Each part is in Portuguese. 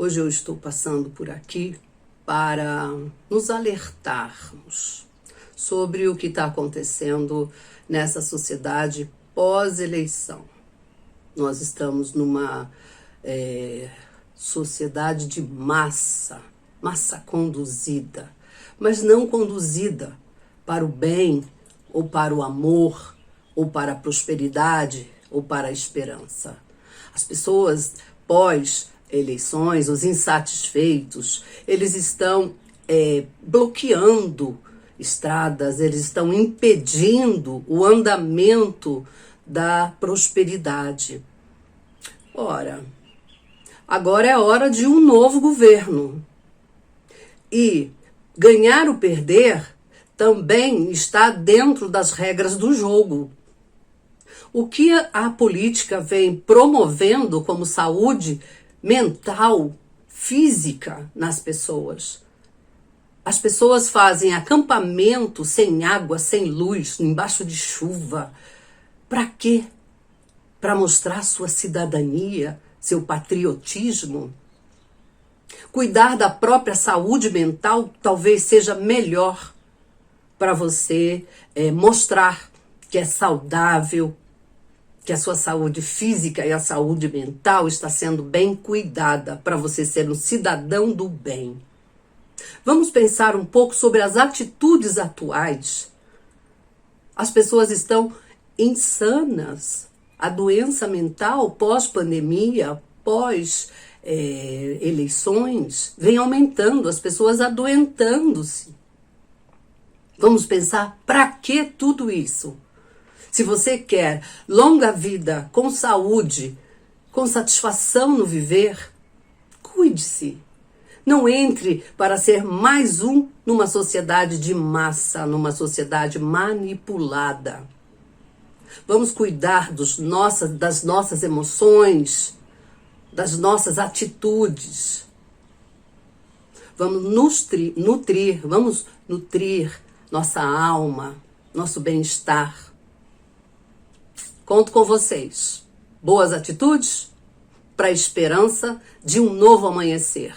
Hoje eu estou passando por aqui para nos alertarmos sobre o que está acontecendo nessa sociedade pós-eleição. Nós estamos numa sociedade de massa conduzida, mas não conduzida para o bem, ou para o amor, ou para a prosperidade, ou para a esperança. As pessoas pós-eleições, os insatisfeitos, eles estão bloqueando estradas, eles estão impedindo o andamento da prosperidade. Ora, agora é hora de um novo governo. E ganhar ou perder também está dentro das regras do jogo. O que a política vem promovendo como saúde mental, física nas pessoas? As pessoas fazem acampamento sem água, sem luz, embaixo de chuva. Para quê? Para mostrar sua cidadania, seu patriotismo? Cuidar da própria saúde mental talvez seja melhor para você mostrar que é saudável, que a sua saúde física e a saúde mental está sendo bem cuidada, para você ser um cidadão do bem. Vamos pensar um pouco sobre as atitudes atuais. As pessoas estão insanas. A doença mental pós-pandemia, pós-eleições, vem aumentando, as pessoas adoentando-se. Vamos pensar, para que tudo isso? Se você quer longa vida, com saúde, com satisfação no viver, cuide-se. Não entre para ser mais um numa sociedade de massa, numa sociedade manipulada. Vamos cuidar das nossas emoções, das nossas atitudes. Vamos nutrir nossa alma, nosso bem-estar. Conto com vocês. Boas atitudes para a esperança de um novo amanhecer.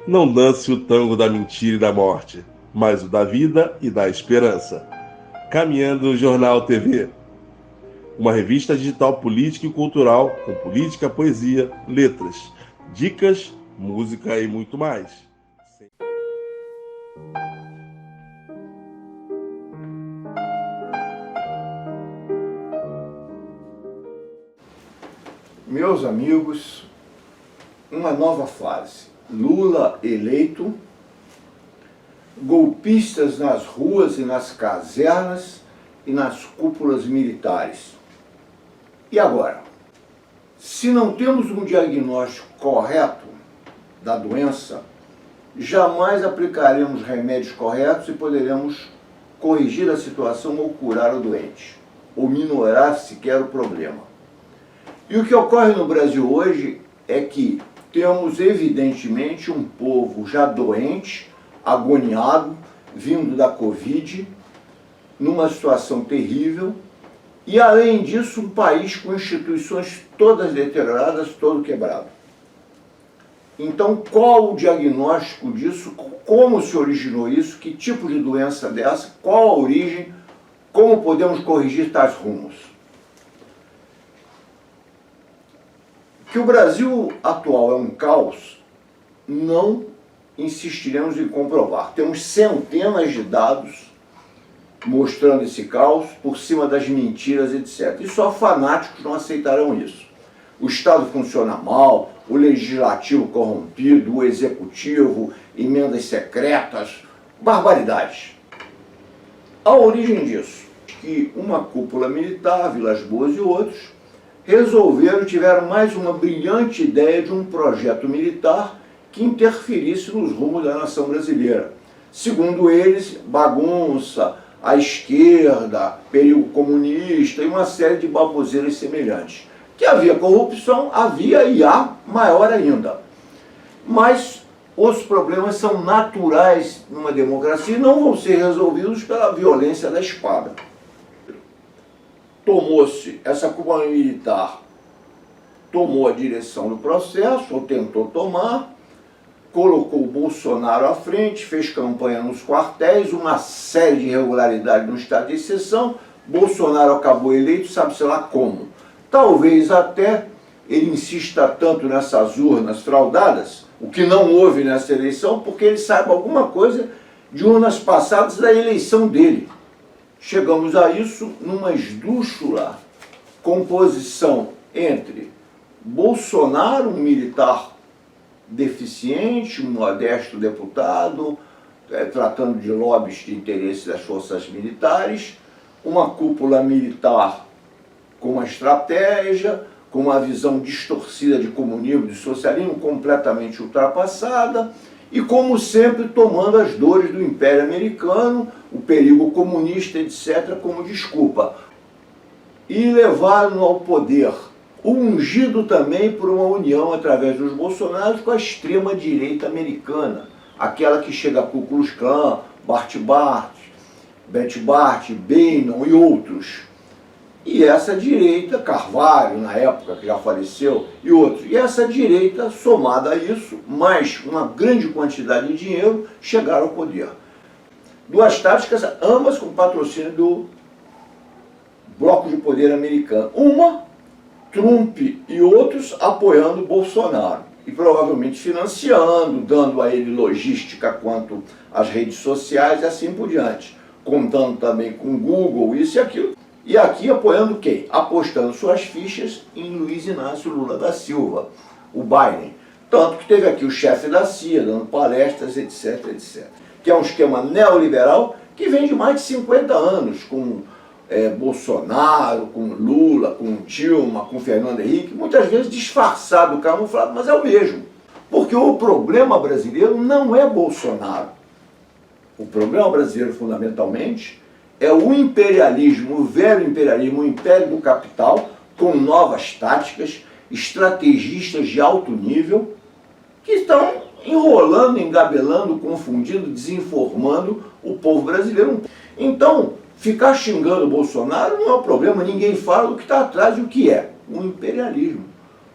Não dance o tango da mentira e da morte, mas o da vida e da esperança. Caminhando Jornal TV. Uma revista digital política e cultural, com política, poesia, letras, dicas, música e muito mais. Meus amigos, uma nova fase. Lula eleito, golpistas nas ruas e nas casernas e nas cúpulas militares. E agora? Se não temos um diagnóstico correto da doença, jamais aplicaremos remédios corretos e poderemos corrigir a situação ou curar o doente, ou minorar sequer o problema. E o que ocorre no Brasil hoje é que temos, evidentemente, um povo já doente, agoniado, vindo da Covid, numa situação terrível, e, além disso, um país com instituições todas deterioradas, todo quebrado. Então, qual o diagnóstico disso? Como se originou isso? Que tipo de doença dessa? Qual a origem? Como podemos corrigir tais rumos? Que o Brasil atual é um caos, não insistiremos em comprovar. Temos centenas de dados mostrando esse caos por cima das mentiras, etc. E só fanáticos não aceitarão isso. O Estado funciona mal, o Legislativo corrompido, o Executivo, emendas secretas, barbaridades. A origem disso, que uma cúpula militar, Vilas Boas e outros, tiveram mais uma brilhante ideia de um projeto militar que interferisse nos rumos da nação brasileira. Segundo eles, bagunça, a esquerda, perigo comunista e uma série de baboseiras semelhantes. Que havia corrupção, havia e há maior ainda. Mas os problemas são naturais numa democracia e não vão ser resolvidos pela violência da espada. Tomou-se, essa cúpula militar tomou a direção do processo, ou tentou tomar, colocou o Bolsonaro à frente, fez campanha nos quartéis, uma série de irregularidades no estado de exceção. Bolsonaro acabou eleito, sabe-se lá como. Talvez até ele insista tanto nessas urnas fraudadas, o que não houve nessa eleição, porque ele saiba alguma coisa de urnas passadas da eleição dele. Chegamos a isso numa esdrúxula composição entre Bolsonaro, um militar deficiente, um modesto deputado, tratando de lobbies de interesse das forças militares, uma cúpula militar com uma estratégia, com uma visão distorcida de comunismo, de socialismo, completamente ultrapassada, e como sempre tomando as dores do Império Americano, o perigo comunista, etc., como desculpa. E levaram ao poder, ungido também por uma união através dos Bolsonaros com a extrema-direita americana, aquela que chega a Ku Klux Klan, Breitbart, Bannon e outros. E essa direita, Carvalho, na época, que já faleceu, e outros. E essa direita, somada a isso, mais uma grande quantidade de dinheiro, chegaram ao poder. Duas táticas, ambas com patrocínio do Bloco de Poder americano. Uma, Trump e outros apoiando Bolsonaro. E provavelmente financiando, dando a ele logística quanto às redes sociais e assim por diante. Contando também com Google, isso e aquilo. E aqui apoiando quem? Apostando suas fichas em Luiz Inácio Lula da Silva, o Biden. Tanto que teve aqui o chefe da CIA, dando palestras, etc, etc. Que é um esquema neoliberal que vem de mais de 50 anos, com Bolsonaro, com Lula, com Dilma, com Fernando Henrique, muitas vezes disfarçado, camuflado, mas é o mesmo. Porque o problema brasileiro não é Bolsonaro. O problema brasileiro, fundamentalmente, é o imperialismo, o velho imperialismo, o império do capital, com novas táticas, estrategistas de alto nível, que estão enrolando, engabelando, confundindo, desinformando o povo brasileiro. Então, ficar xingando o Bolsonaro não é um problema, ninguém fala do que está atrás e o que é. O imperialismo,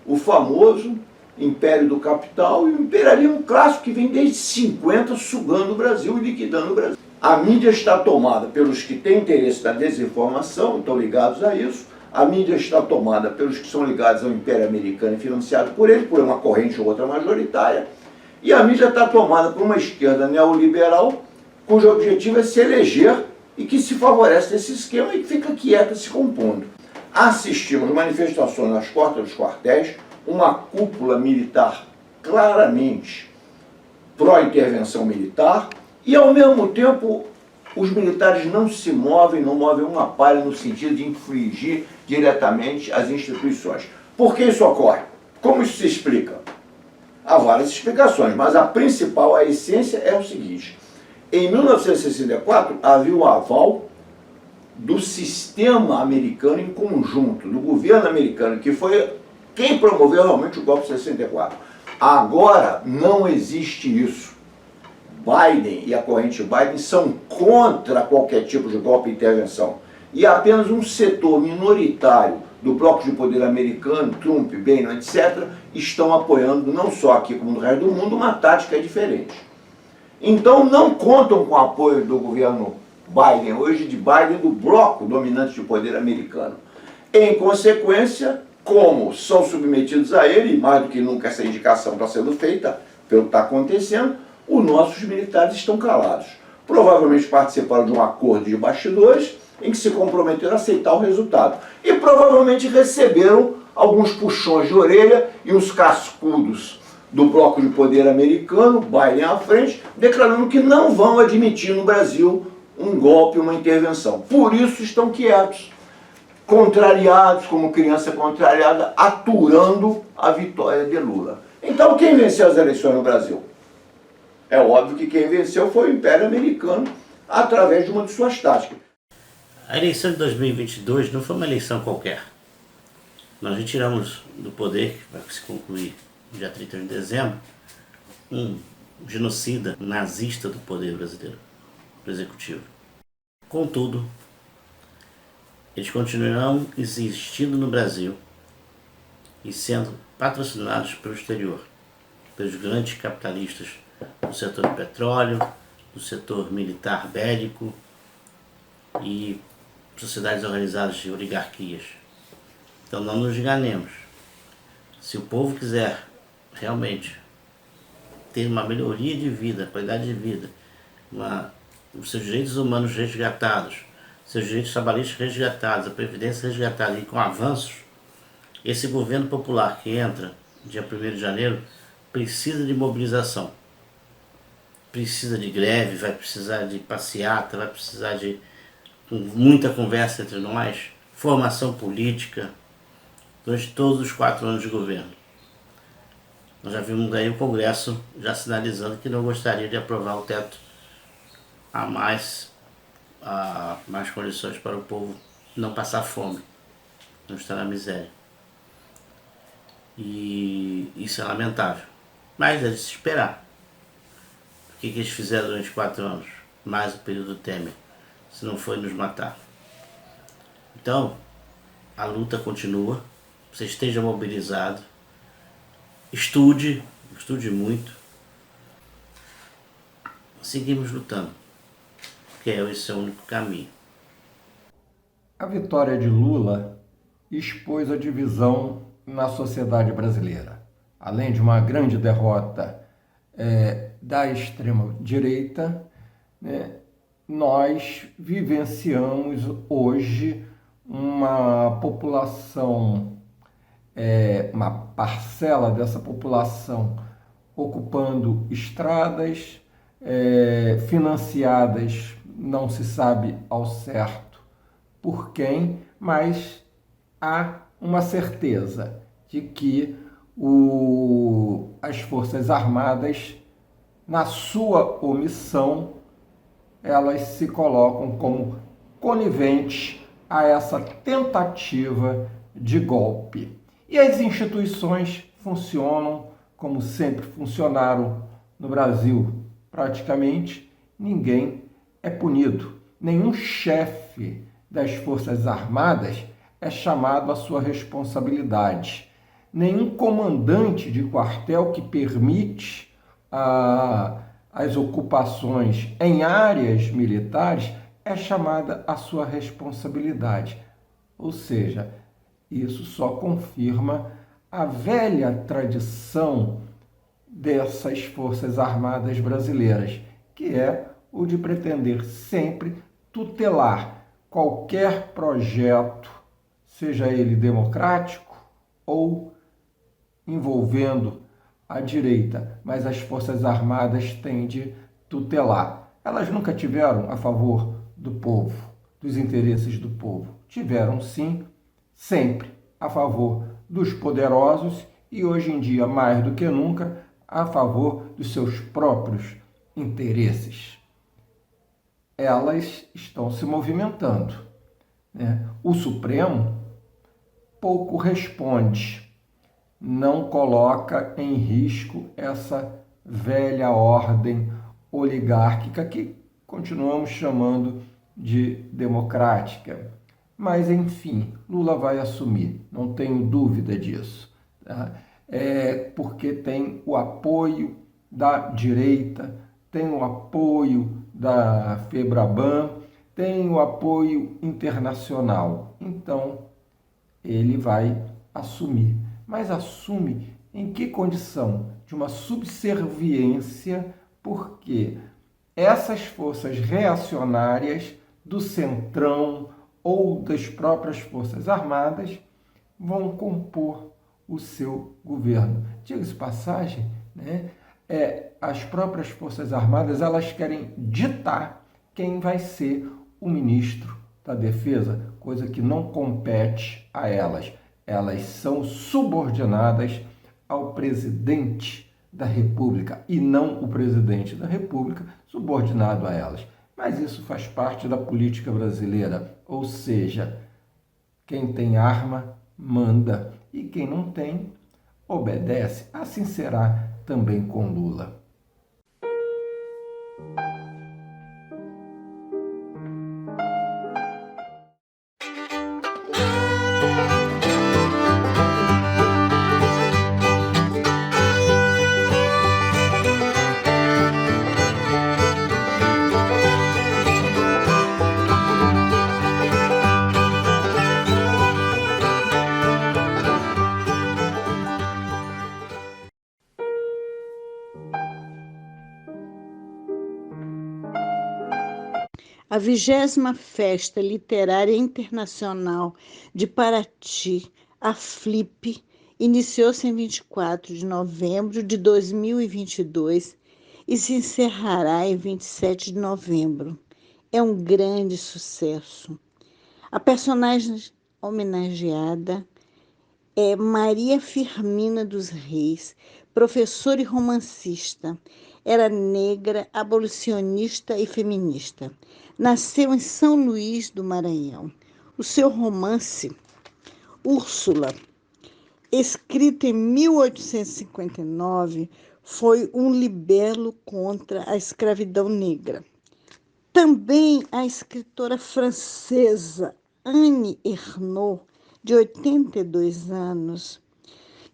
o famoso império do capital e o imperialismo clássico que vem desde 50 sugando o Brasil e liquidando o Brasil. A mídia está tomada pelos que têm interesse na desinformação, estão ligados a isso. A mídia está tomada pelos que são ligados ao Império Americano e financiado por ele, por uma corrente ou outra majoritária. E a mídia está tomada por uma esquerda neoliberal, cujo objetivo é se eleger e que se favorece desse esquema e que fica quieta se compondo. Assistimos manifestações nas portas dos quartéis, uma cúpula militar claramente pró-intervenção militar, e ao mesmo tempo os militares não se movem, não movem uma palha no sentido de infligir diretamente as instituições. Por que isso ocorre? Como isso se explica? Há várias explicações, mas a principal, a essência é o seguinte: em 1964 havia o aval do sistema americano em conjunto, do governo americano, que foi quem promoveu realmente o golpe de 64. Agora não existe isso. Biden e a corrente Biden são contra qualquer tipo de golpe e intervenção. E apenas um setor minoritário do bloco de poder americano, Trump, Bannon, etc., estão apoiando, não só aqui como no resto do mundo, uma tática diferente. Então não contam com o apoio do governo Biden, hoje de Biden, do bloco dominante de poder americano. Em consequência, como são submetidos a ele, e mais do que nunca essa indicação está sendo feita, pelo que está acontecendo, os nossos militares estão calados. Provavelmente participaram de um acordo de bastidores em que se comprometeram a aceitar o resultado. E provavelmente receberam alguns puxões de orelha e uns cascudos do bloco de poder americano, Biden à frente, declarando que não vão admitir no Brasil um golpe, uma intervenção. Por isso estão quietos, contrariados, como criança contrariada, aturando a vitória de Lula. Então quem venceu as eleições no Brasil? É óbvio que quem venceu foi o Império Americano através de uma de suas táticas. A eleição de 2022 não foi uma eleição qualquer. Nós retiramos do poder, que vai se concluir no dia 31 de dezembro, um genocida nazista do poder brasileiro, do executivo. Contudo, eles continuarão existindo no Brasil e sendo patrocinados pelo exterior, pelos grandes capitalistas do setor do petróleo, do setor militar bélico e sociedades organizadas de oligarquias. Então não nos enganemos. Se o povo quiser realmente ter uma melhoria de vida, qualidade de vida, os seus direitos humanos resgatados, seus direitos trabalhistas resgatados, a previdência resgatada e com avanços, esse governo popular que entra dia 1º de janeiro precisa de mobilização, precisa de greve, vai precisar de passeata, vai precisar de muita conversa entre nós, formação política durante todos os 4 anos de governo. Nós já vimos aí o Congresso já sinalizando que não gostaria de aprovar o teto a mais condições para o povo não passar fome, não estar na miséria. E isso é lamentável. Mas é de se esperar. O que eles fizeram durante 4 anos, mais o período Temer, se não foi nos matar? Então, a luta continua, você esteja mobilizado, estude muito, seguimos lutando, porque esse é o único caminho. A vitória de Lula expôs a divisão na sociedade brasileira. Além de uma grande derrota da extrema-direita, né, nós vivenciamos hoje uma população, uma parcela dessa população ocupando estradas, financiadas, não se sabe ao certo por quem, mas há uma certeza de que as Forças Armadas, na sua omissão, elas se colocam como coniventes a essa tentativa de golpe. E as instituições funcionam como sempre funcionaram no Brasil. Praticamente ninguém é punido. Nenhum chefe das Forças Armadas é chamado à sua responsabilidade. Nenhum comandante de quartel que permite as ocupações em áreas militares é chamada à sua responsabilidade. Ou seja, isso só confirma a velha tradição dessas Forças Armadas brasileiras, que é o de pretender sempre tutelar qualquer projeto, seja ele democrático ou envolvendo a direita, mas as Forças Armadas têm de tutelar. Elas nunca tiveram a favor do povo, dos interesses do povo. Tiveram, sim, sempre a favor dos poderosos e, hoje em dia, mais do que nunca, a favor dos seus próprios interesses. Elas estão se movimentando, né? O Supremo pouco responde, não coloca em risco essa velha ordem oligárquica que continuamos chamando de democrática. Mas, enfim, Lula vai assumir, não tenho dúvida disso, tá? Porque tem o apoio da direita, tem o apoio da FEBRABAN, tem o apoio internacional. Então, ele vai assumir. Mas assume em que condição? De uma subserviência, porque essas forças reacionárias do Centrão ou das próprias Forças Armadas vão compor o seu governo. Diga-se passagem, né? As próprias Forças Armadas, elas querem ditar quem vai ser o ministro da Defesa, coisa que não compete a elas. Elas são subordinadas ao presidente da República e não o presidente da República subordinado a elas. Mas isso faz parte da política brasileira, ou seja, quem tem arma manda e quem não tem obedece. Assim será também com Lula. A 20ª Festa Literária Internacional de Paraty, a FLIP, iniciou-se em 24 de novembro de 2022 e se encerrará em 27 de novembro. É um grande sucesso. A personagem homenageada é Maria Firmina dos Reis, professora e romancista. Era negra, abolicionista e feminista. Nasceu em São Luís do Maranhão. O seu romance, Úrsula, escrito em 1859, foi um libelo contra a escravidão negra. Também a escritora francesa Annie Ernaux, de 82 anos,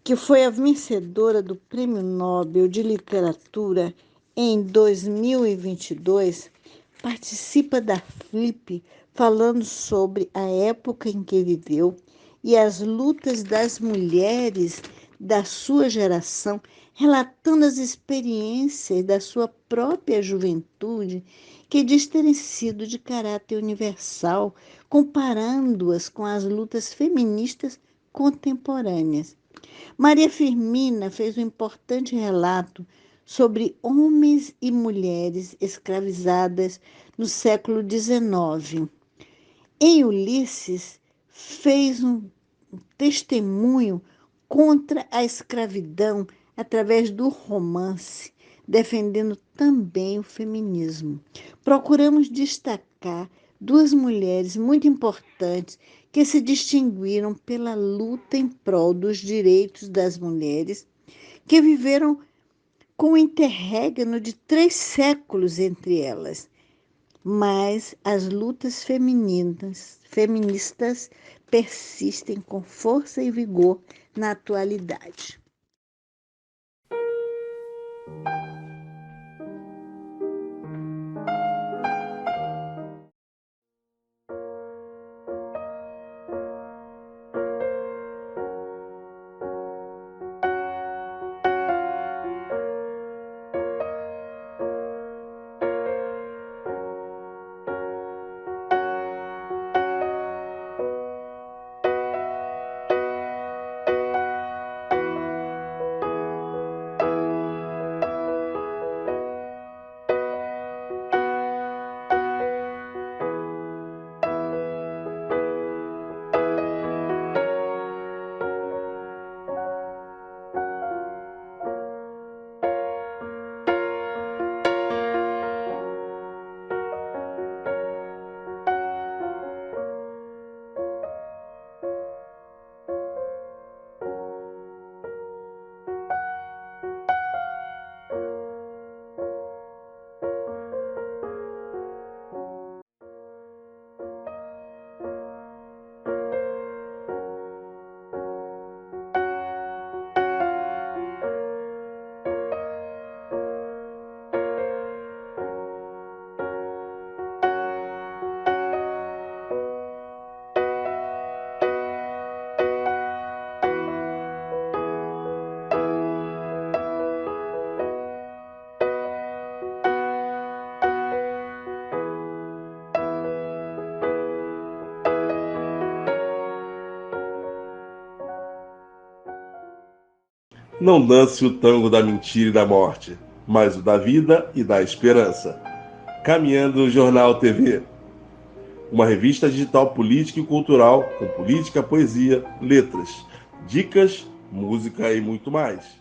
que foi a vencedora do Prêmio Nobel de Literatura em 2022, participa da FLIP falando sobre a época em que viveu e as lutas das mulheres da sua geração, relatando as experiências da sua própria juventude, que diz terem sido de caráter universal, comparando-as com as lutas feministas contemporâneas. Maria Firmina fez um importante relato sobre homens e mulheres escravizadas no século XIX. Em Ulisses, fez um testemunho contra a escravidão através do romance, defendendo também o feminismo. Procuramos destacar duas mulheres muito importantes que se distinguiram pela luta em prol dos direitos das mulheres, que viveram com um interregno de 3 séculos entre elas. Mas as lutas feministas persistem com força e vigor na atualidade. Não dance o tango da mentira e da morte, mas o da vida e da esperança. Caminhando Jornal TV, uma revista digital política e cultural com política, poesia, letras, dicas música e muito mais.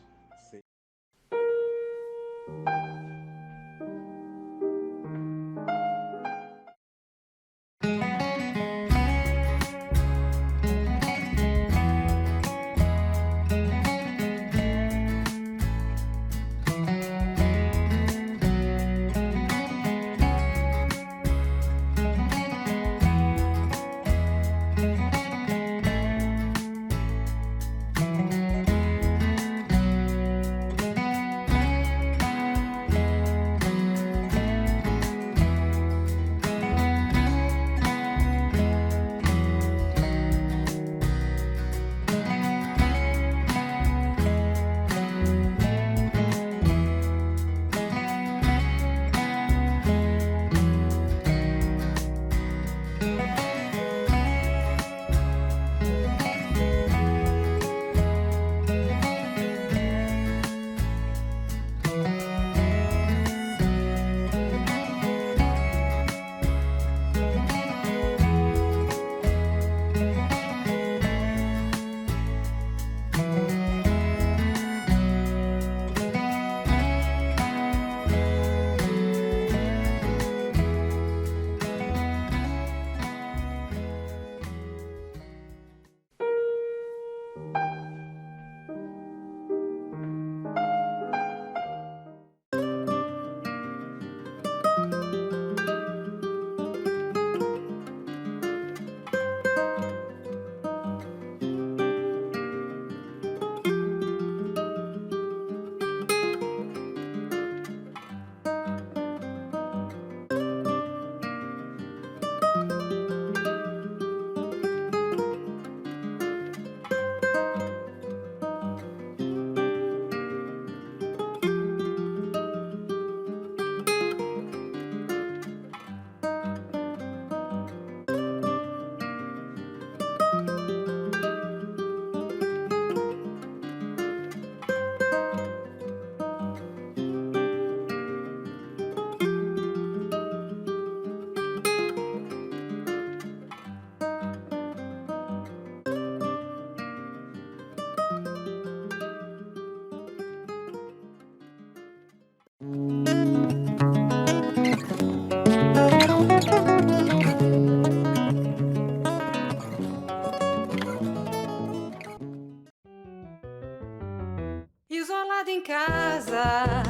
Isolado em casa,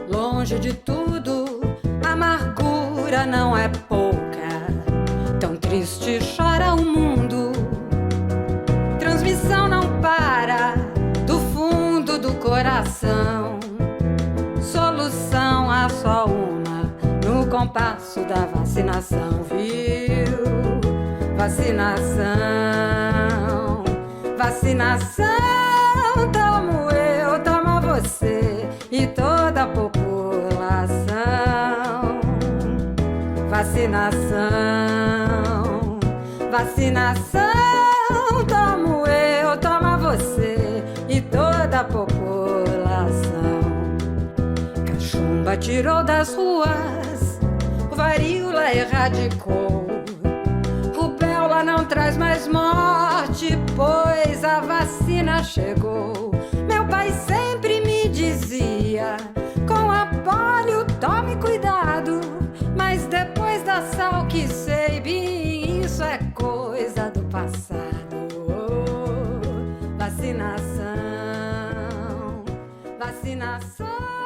longe de tudo, a amargura não é pouca. Tão triste chora o mundo, transmissão não para do fundo do coração. Solução há só uma no compasso da vacinação, viu? Vacinação, vacinação. Tomo eu, toma você e toda a população. Vacinação, vacinação. Tomo eu, toma você e toda a população. Cachumba tirou das ruas, varíola erradicou. Rubéola não traz mais morte, pois a vacina chegou. Meu pai sempre me dizia, com a polio tome cuidado, mas depois da sal que sei bem, isso é coisa do passado. Vacinação, vacinação.